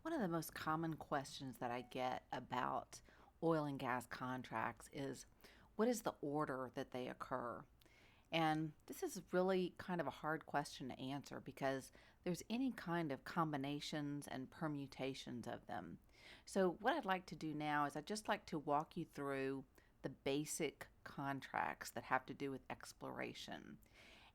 One of the most common questions that I get about oil and gas contracts is what is the order that they occur? And this is really kind of a hard question to answer because there's any kind of combinations and permutations of them. So, what I'd like to do now is I'd just like to walk you through the basic contracts that have to do with exploration.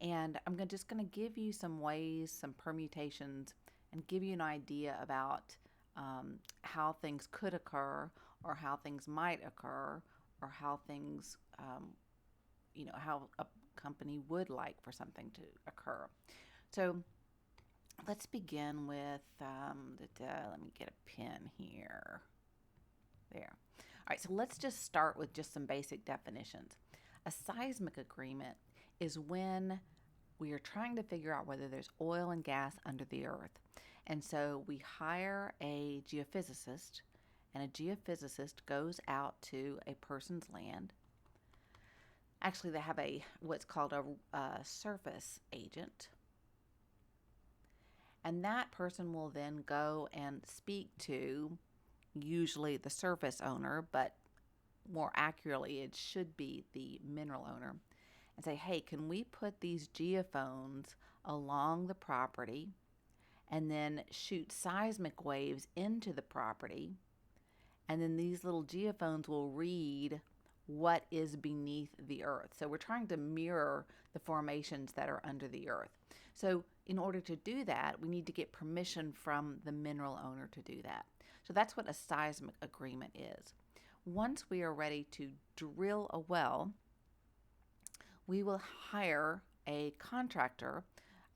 And I'm just going to give you some ways, some permutations, and give you an idea about how things could occur, or how things might occur, or how things, how a company would like for something to occur. So let's begin with, let me get a pen here. There. All right, so let's just start with just some basic definitions. A seismic agreement is when we are trying to figure out whether there's oil and gas under the earth. And so we hire a geophysicist, and a geophysicist goes out to a person's land. Actually, they have what's called a surface agent. And that person will then go and speak to usually the surface owner, but more accurately, it should be the mineral owner, and say, hey, can we put these geophones along the property and then shoot seismic waves into the property? And then these little geophones will read what is beneath the earth. So we're trying to mirror the formations that are under the earth. So in order to do that, we need to get permission from the mineral owner to do that. So that's what a seismic agreement is. Once we are ready to drill a well, we will hire a contractor,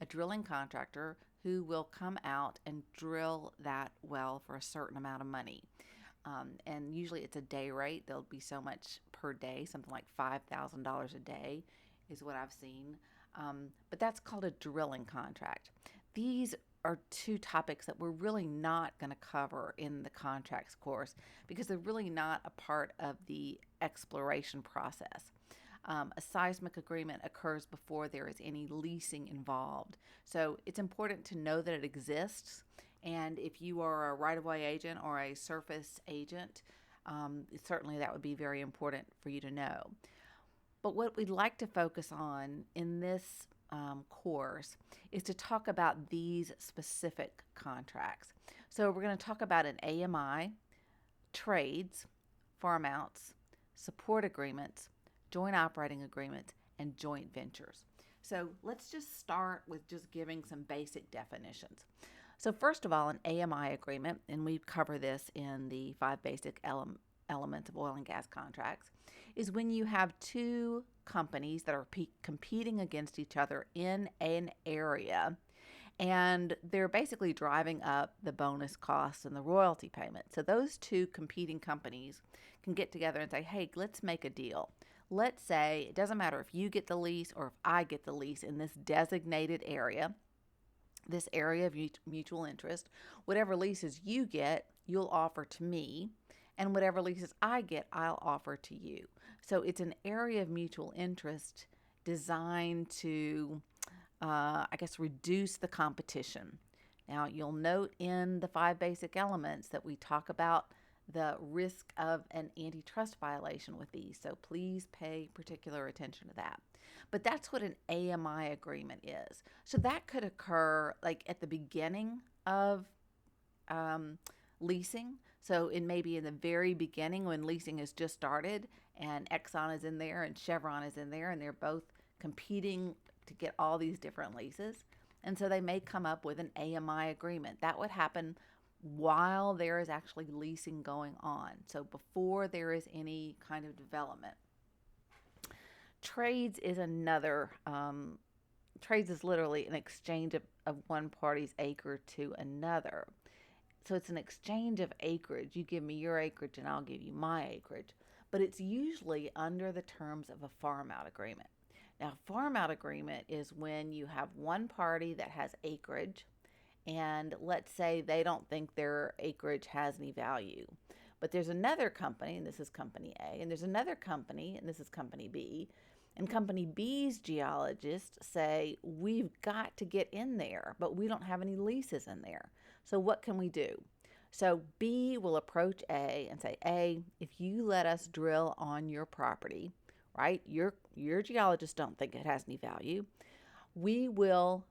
a drilling contractor, who will come out and drill that well for a certain amount of money. And usually it's a day rate. There'll be so much per day, something like $5,000 a day is what I've seen. But that's called a drilling contract. These are two topics that we're really not going to cover in the contracts course because they're really not a part of the exploration process. A seismic agreement occurs before there is any leasing involved. So it's important to know that it exists. And if you are a right-of-way agent or a surface agent, certainly that would be very important for you to know. But what we'd like to focus on in this course is to talk about these specific contracts. So we're going to talk about an AMI, trades, farm outs, support agreements, joint operating agreements, and joint ventures. So let's just start with just giving some basic definitions. So first of all, an AMI agreement, and we cover this in the 5 basic elements of oil and gas contracts, is when you have two companies that are competing against each other in an area, and they're basically driving up the bonus costs and the royalty payment. So those two competing companies can get together and say, hey, let's make a deal. Let's say it doesn't matter if you get the lease or if I get the lease in this designated area, this area of mutual interest. Whatever leases you get, you'll offer to me, and whatever leases I get, I'll offer to you. So it's an area of mutual interest designed to, reduce the competition. Now, you'll note in the 5 basic elements that we talk about the risk of an antitrust violation with these. So please pay particular attention to that. But that's what an AMI agreement is. So that could occur like at the beginning of leasing. So it may be in the very beginning when leasing has just started and Exxon is in there and Chevron is in there and they're both competing to get all these different leases. And so they may come up with an AMI agreement. That would happen while there is actually leasing going on. So before there is any kind of development. Trades is another, trades is literally an exchange of one party's acre to another. So it's an exchange of acreage. You give me your acreage and I'll give you my acreage. But it's usually under the terms of a farm out agreement. Now, farm out agreement is when you have one party that has acreage, and let's say they don't think their acreage has any value. But there's another company, and this is company A, and there's another company, and this is company B. And company B's geologists say, we've got to get in there, but we don't have any leases in there. So what can we do? So B will approach A and say, A, if you let us drill on your property, right? Your geologists don't think it has any value. We will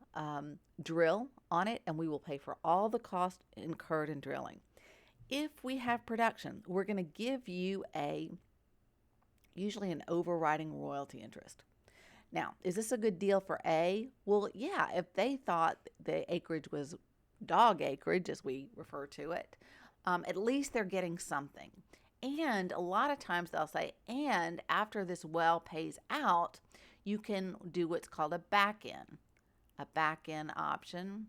drill on it, and we will pay for all the cost incurred in drilling. If we have production, we're going to give you usually an overriding royalty interest. Now, is this a good deal for A? Well, yeah, if they thought the acreage was dog acreage, as we refer to it, at least they're getting something. And a lot of times they'll say, and after this well pays out, you can do what's called a back-in option,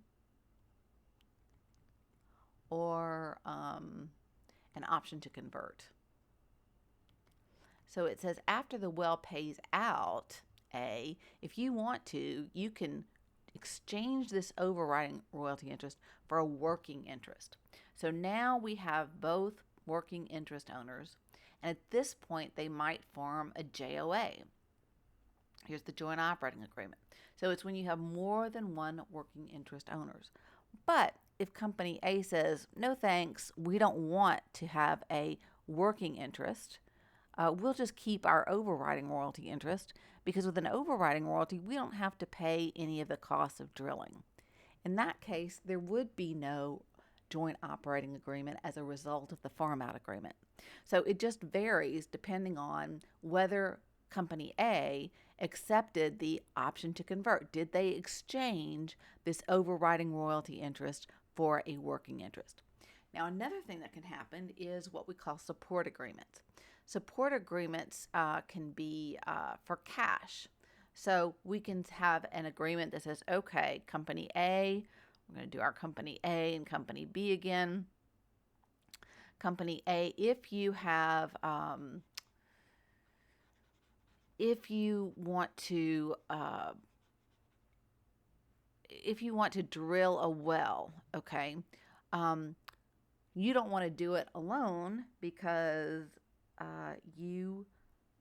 or an option to convert. So it says after the well pays out, A, if you want to, you can exchange this overriding royalty interest for a working interest. So now we have both working interest owners, and at this point they might form a JOA. Here's the joint operating agreement. So it's when you have more than one working interest owners. But if company A says, no thanks, we don't want to have a working interest, we'll just keep our overriding royalty interest, because with an overriding royalty, we don't have to pay any of the costs of drilling. In that case, there would be no joint operating agreement as a result of the farm out agreement. So it just varies depending on whether company A accepted the option to convert. Did they exchange this overriding royalty interest for a working interest? Now, another thing that can happen is what we call support agreements. Support agreements can be for cash. So we can have an agreement that says, okay, company A, we're going to do our company A and company B again. Company A, if you want to drill a well, okay, you don't want to do it alone because you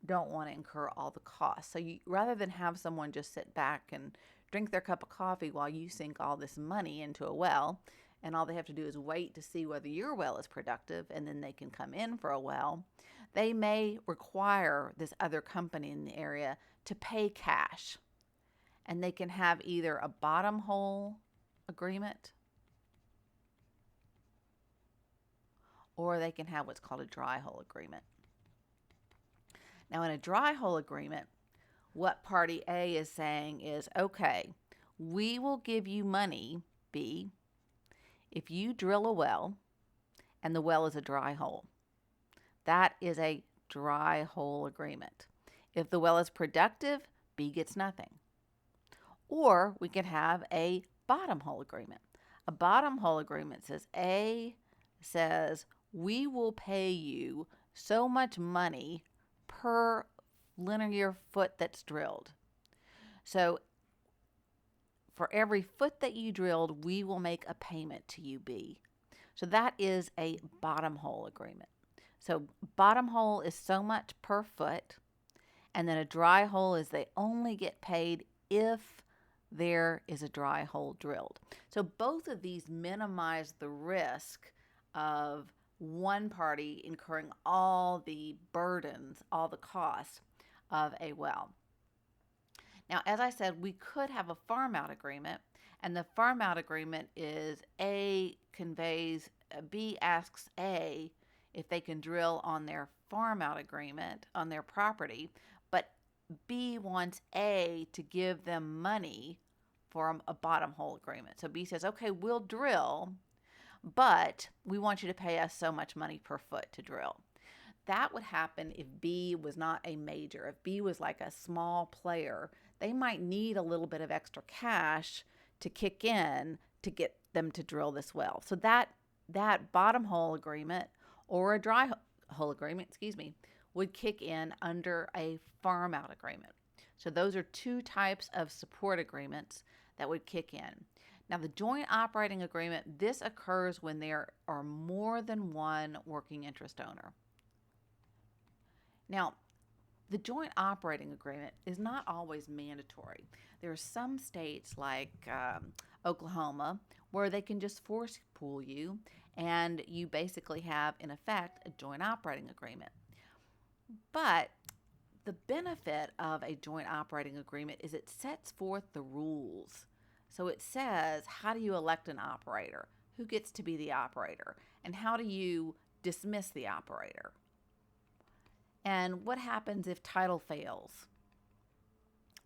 don't want to incur all the costs. So rather than have someone just sit back and drink their cup of coffee while you sink all this money into a well, and all they have to do is wait to see whether your well is productive, and then they can come in for a well, they may require this other company in the area to pay cash. And they can have either a bottom hole agreement, or they can have what's called a dry hole agreement. Now, in a dry hole agreement, what party A is saying is, okay, we will give you money, B, if you drill a well and the well is a dry hole. That is a dry hole agreement. If the well is productive, B gets nothing. Or we can have a bottom hole agreement. A bottom hole agreement says A says, we will pay you so much money per linear foot that's drilled. So for every foot that you drilled, we will make a payment to you, B. So that is a bottom hole agreement. So bottom hole is so much per foot, and then a dry hole is they only get paid if there is a dry hole drilled. So both of these minimize the risk of one party incurring all the burdens, all the costs of a well. Now, as I said, we could have a farm out agreement, and the farm out agreement is A conveys, B asks A if they can drill on their farm out agreement on their property, but B wants A to give them money for a bottom hole agreement. So B says, okay, we'll drill, but we want you to pay us so much money per foot to drill. That would happen if B was not a major. If B was like a small player, they might need a little bit of extra cash to kick in to get them to drill this well. So that bottom hole agreement or a dry hole agreement, would kick in under a farm out agreement. So those are two types of support agreements that would kick in. Now, the joint operating agreement, this occurs when there are more than one working interest owner. Now, the joint operating agreement is not always mandatory. There are some states like Oklahoma where they can just force pool you, and you basically have, in effect, a joint operating agreement. But the benefit of a joint operating agreement is it sets forth the rules. So it says, how do you elect an operator? Who gets to be the operator? And how do you dismiss the operator? And what happens if title fails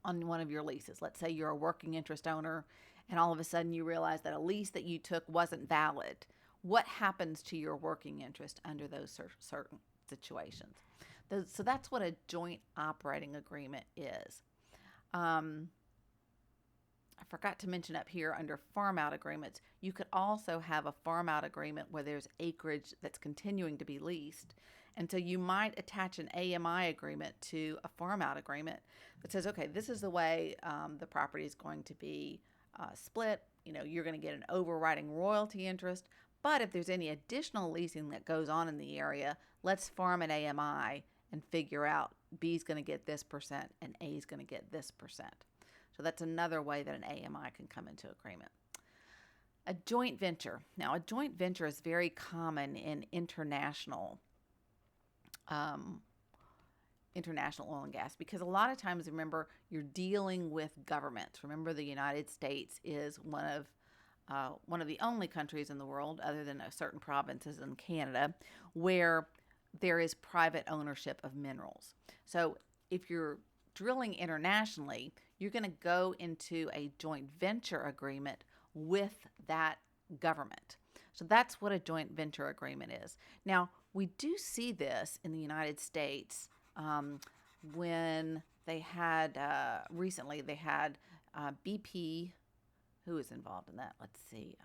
on one of your leases? Let's say you're a working interest owner and all of a sudden you realize that a lease that you took wasn't valid. What happens to your working interest under those certain situations? So that's what a joint operating agreement is. I forgot to mention up here under farm out agreements, you could also have a farm out agreement where there's acreage that's continuing to be leased. And so you might attach an AMI agreement to a farm out agreement that says, okay, this is the way the property is going to be split. You know, you're going to get an overriding royalty interest. But if there's any additional leasing that goes on in the area, let's farm an AMI and figure out B's going to get this percent and A's going to get this percent. So that's another way that an AMI can come into agreement. A joint venture. Now, a joint venture is very common in international oil and gas, because a lot of times, remember, you're dealing with governments. Remember, the United States is one of the only countries in the world, other than certain provinces in Canada, where there is private ownership of minerals. So if you're drilling internationally, you're going to go into a joint venture agreement with that government. So that's what a joint venture agreement is. Now, we do see this in the United States when they had, recently they had BP. Who was involved in that? Let's see.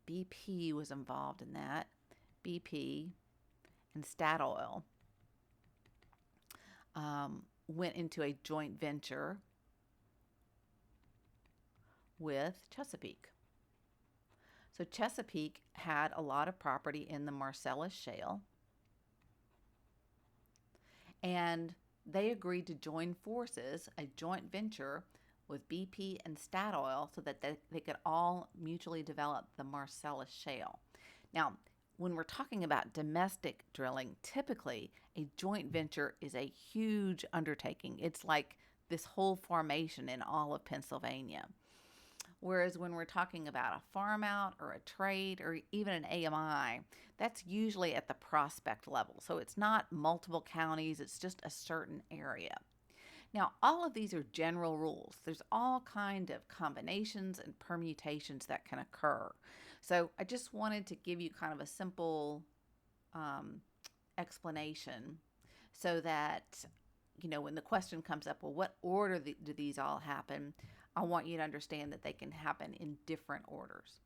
BP was involved in that. BP and Statoil went into a joint venture with Chesapeake. So Chesapeake had a lot of property in the Marcellus Shale, and they agreed to join forces, a joint venture with BP and Statoil, so that they could all mutually develop the Marcellus Shale. Now, when we're talking about domestic drilling, typically a joint venture is a huge undertaking. It's like this whole formation in all of Pennsylvania. Whereas when we're talking about a farm out or a trade or even an AMI, that's usually at the prospect level. So it's not multiple counties, it's just a certain area. Now, all of these are general rules. There's all kind of combinations and permutations that can occur. So I just wanted to give you kind of a simple explanation so that, you know, when the question comes up, well, what order do these all happen? I want you to understand that they can happen in different orders.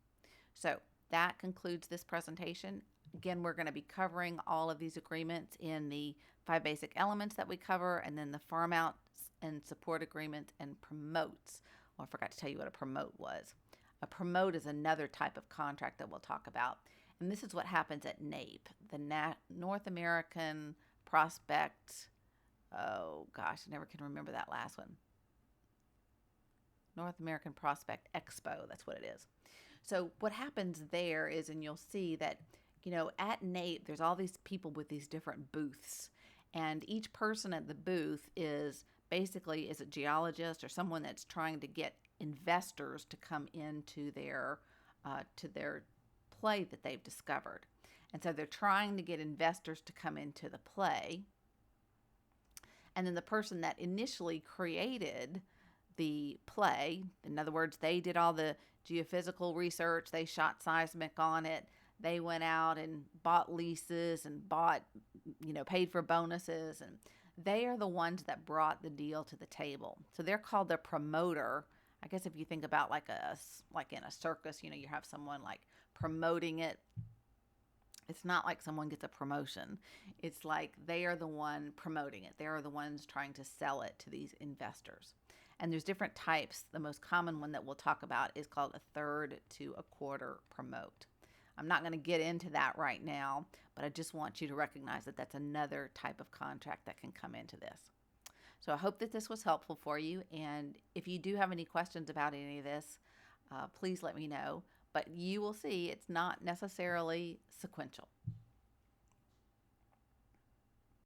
So that concludes this presentation. Again, we're going to be covering all of these agreements in the 5 basic elements that we cover, and then the farm outs and support agreements and promotes. Well, I forgot to tell you what a promote was. A promote is another type of contract that we'll talk about. And this is what happens at NAPE, the North American Prospect. Oh gosh, I never can remember that last one. North American Prospect Expo, that's what it is. So what happens there is, and you'll see that, you know, at NAPE, there's all these people with these different booths. And each person at the booth is basically a geologist or someone that's trying to get investors to come into their play that they've discovered. And so they're trying to get investors to come into the play. And then the person that initially created the play, in other words, they did all the geophysical research, they shot seismic on it, they went out and bought leases and bought, you know, paid for bonuses, and they are the ones that brought the deal to the table. So they're called the promoter. I guess if you think about like in a circus, you know, you have someone like promoting it. It's not like someone gets a promotion. It's like they are the one promoting it. They are the ones trying to sell it to these investors. And there's different types. The most common one that we'll talk about is called a third to a quarter promote. I'm not going to get into that right now, but I just want you to recognize that that's another type of contract that can come into this. So I hope that this was helpful for you. And if you do have any questions about any of this, please let me know. but you will see it's not necessarily sequential.